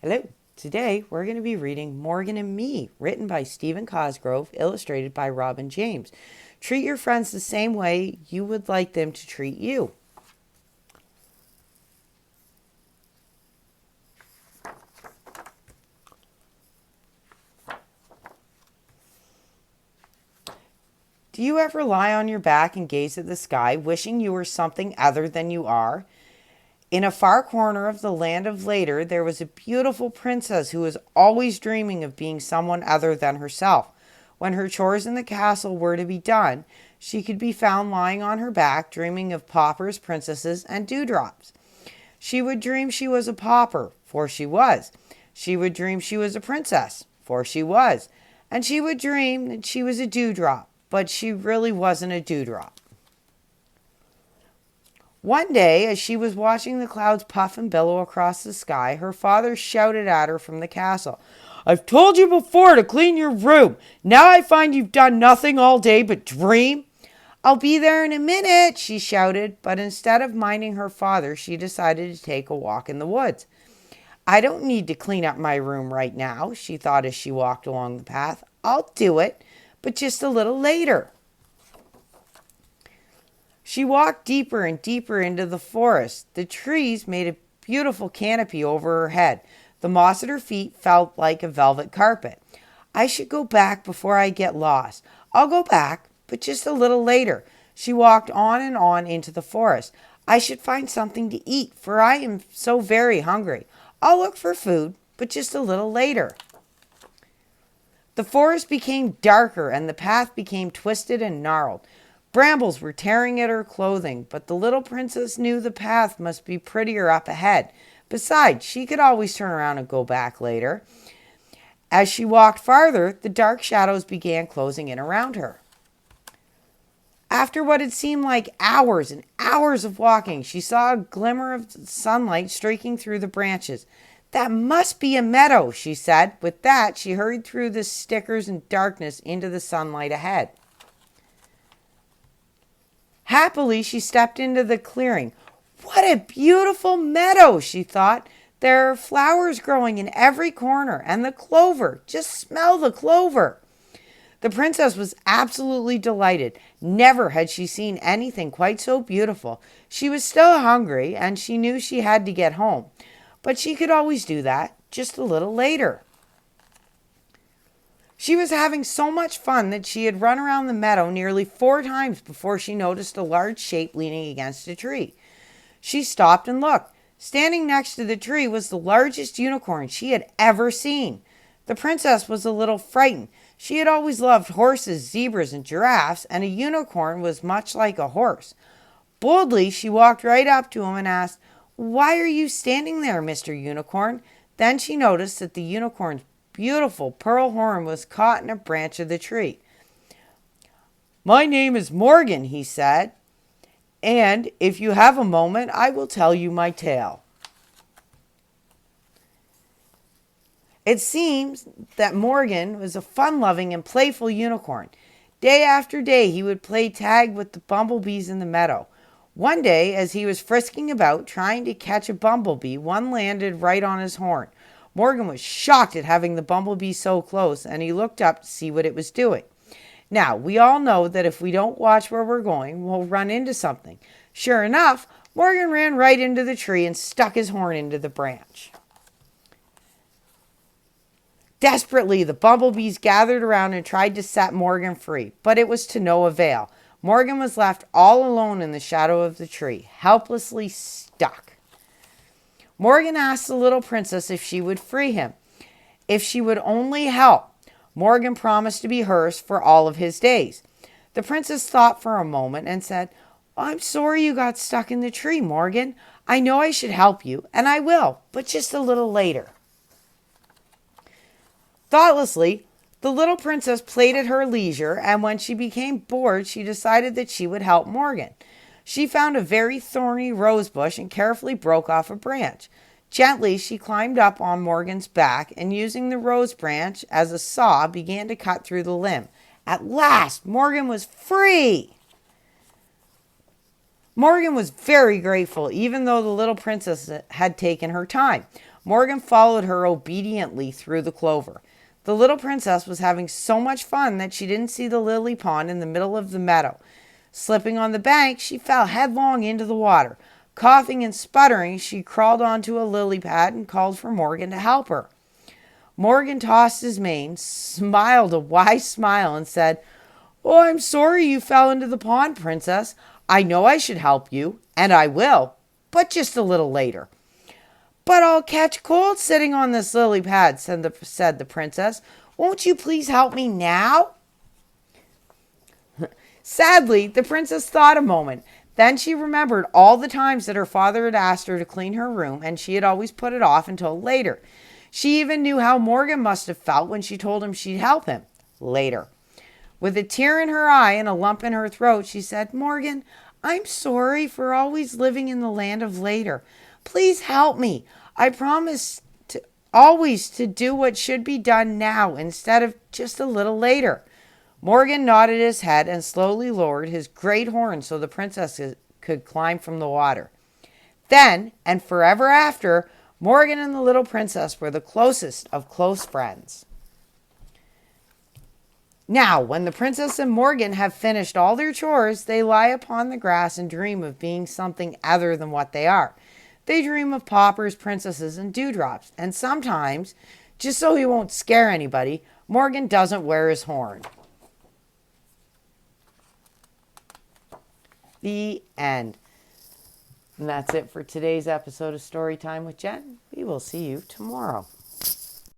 Hello. Today we're going to be reading Morgan and Me, written by Stephen Cosgrove, illustrated by Robin James. Treat your friends the same way you would like them to treat you. Do you ever lie on your back and gaze at the sky, wishing you were something other than you are? In a far corner of the land of later, there was a beautiful princess who was always dreaming of being someone other than herself. When her chores in the castle were to be done, she could be found lying on her back, dreaming of paupers, princesses, and dewdrops. She would dream she was a pauper, for she was. She would dream she was a princess, for she was. And she would dream that she was a dewdrop, but she really wasn't a dewdrop. One day, as she was watching the clouds puff and billow across the sky, her father shouted at her from the castle, "I've told you before to clean your room. Now I find you've done nothing all day but dream." "I'll be there in a minute," she shouted, but instead of minding her father, she decided to take a walk in the woods. "I don't need to clean up my room right now," she thought as she walked along the path. "I'll do it, but just a little later." She walked deeper and deeper into the forest. The trees made a beautiful canopy over her head. The moss at her feet felt like a velvet carpet. "I should go back before I get lost. I'll go back, but just a little later." She walked on and on into the forest. "I should find something to eat, for I am so very hungry. I'll look for food, but just a little later." The forest became darker and the path became twisted and gnarled. Brambles were tearing at her clothing, but the little princess knew the path must be prettier up ahead. Besides, she could always turn around and go back later. As she walked farther, the dark shadows began closing in around her. After what had seemed like hours and hours of walking, she saw a glimmer of sunlight streaking through the branches. "That must be a meadow," she said. With that, she hurried through the stickers and darkness into the sunlight ahead. Happily, she stepped into the clearing. "What a beautiful meadow," she thought. "There are flowers growing in every corner, and the clover. Just smell the clover." The princess was absolutely delighted. Never had she seen anything quite so beautiful. She was still hungry, and she knew she had to get home. But she could always do that, just a little later. She was having so much fun that she had run around the meadow nearly 4 times before she noticed a large shape leaning against a tree. She stopped and looked. Standing next to the tree was the largest unicorn she had ever seen. The princess was a little frightened. She had always loved horses, zebras, and giraffes, and a unicorn was much like a horse. Boldly, she walked right up to him and asked, "Why are you standing there, Mr. Unicorn?" Then she noticed that the unicorn's beautiful pearl horn was caught in a branch of the tree. "My name is Morgan," he said, "and if you have a moment, I will tell you my tale." It seems that Morgan was a fun-loving and playful unicorn. Day after day, he would play tag with the bumblebees in the meadow. One day, as he was frisking about trying to catch a bumblebee, one landed right on his horn. Morgan was shocked at having the bumblebee so close, and he looked up to see what it was doing. Now, we all know that if we don't watch where we're going, we'll run into something. Sure enough, Morgan ran right into the tree and stuck his horn into the branch. Desperately, the bumblebees gathered around and tried to set Morgan free, but it was to no avail. Morgan was left all alone in the shadow of the tree, helplessly stuck. Morgan asked the little princess if she would free him. If she would only help, Morgan promised to be hers for all of his days. The princess thought for a moment and said, "I'm sorry you got stuck in the tree, Morgan. I know I should help you, and I will, but just a little later." Thoughtlessly, the little princess played at her leisure, and when she became bored, she decided that she would help Morgan. She found a very thorny rose bush and carefully broke off a branch. Gently, she climbed up on Morgan's back and, using the rose branch as a saw, began to cut through the limb. At last, Morgan was free! Morgan was very grateful, even though the little princess had taken her time. Morgan followed her obediently through the clover. The little princess was having so much fun that she didn't see the lily pond in the middle of the meadow. Slipping on the bank, she fell headlong into the water. Coughing and sputtering, she crawled onto a lily pad and called for Morgan to help her. Morgan tossed his mane, smiled a wise smile, and said, "Oh, I'm sorry you fell into the pond, Princess. I know I should help you, and I will, but just a little later." "But I'll catch cold sitting on this lily pad," said the princess. "Won't you please help me now?" Sadly, the princess thought a moment. Then she remembered all the times that her father had asked her to clean her room, and she had always put it off until later. She even knew how Morgan must have felt when she told him she'd help him later. With a tear in her eye and a lump in her throat, she said, "Morgan, I'm sorry for always living in the land of later. Please help me. I promise to always to do what should be done now instead of just a little later." Morgan nodded his head and slowly lowered his great horn so the princess could climb from the water. Then, and forever after, Morgan and the little princess were the closest of close friends. Now, when the princess and Morgan have finished all their chores, they lie upon the grass and dream of being something other than what they are. They dream of paupers, princesses, and dewdrops. And sometimes, just so he won't scare anybody, Morgan doesn't wear his horn. The end. And that's it for today's episode of Storytime with Jen. We will see you tomorrow.